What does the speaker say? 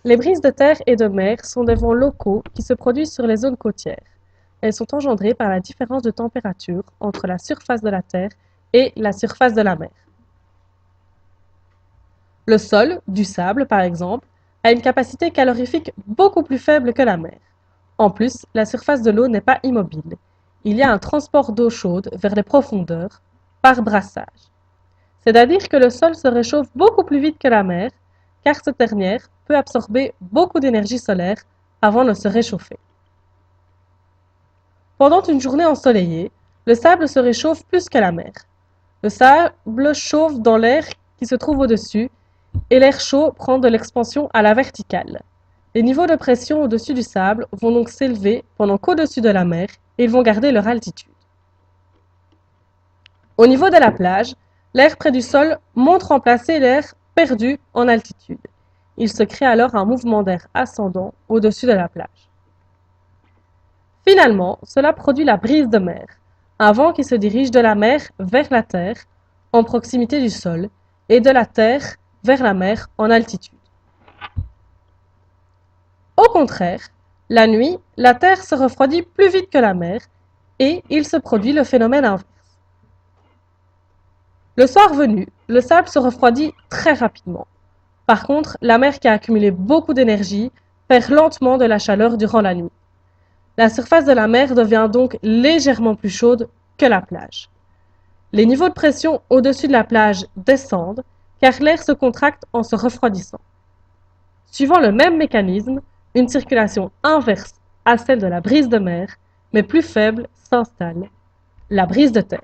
Les brises de terre et de mer sont des vents locaux qui se produisent sur les zones côtières. Elles sont engendrées par la différence de température entre la surface de la Terre et la surface de la mer. Le sol, du sable par exemple, a une capacité calorifique beaucoup plus faible que la mer. En plus, la surface de l'eau n'est pas immobile. Il y a un transport d'eau chaude vers les profondeurs par brassage. C'est-à-dire que le sol se réchauffe beaucoup plus vite que la mer, car cette dernière peut absorber beaucoup d'énergie solaire avant de se réchauffer. Pendant une journée ensoleillée, le sable se réchauffe plus que la mer. Le sable chauffe dans l'air qui se trouve au-dessus et l'air chaud prend de l'expansion à la verticale. Les niveaux de pression au-dessus du sable vont donc s'élever pendant qu'au-dessus de la mer et ils vont garder leur altitude. Au niveau de la plage, l'air près du sol monte remplacer l'air perdu en altitude. Il se crée alors un mouvement d'air ascendant au-dessus de la plage. Finalement, cela produit la brise de mer, un vent qui se dirige de la mer vers la terre en proximité du sol et de la terre vers la mer en altitude. Au contraire, la nuit, la terre se refroidit plus vite que la mer et il se produit le phénomène inverse. Le soir venu, le sable se refroidit très rapidement. Par contre, la mer qui a accumulé beaucoup d'énergie perd lentement de la chaleur durant la nuit. La surface de la mer devient donc légèrement plus chaude que la plage. Les niveaux de pression au-dessus de la plage descendent car l'air se contracte en se refroidissant. Suivant le même mécanisme, une circulation inverse à celle de la brise de mer, mais plus faible, s'installe, la brise de terre.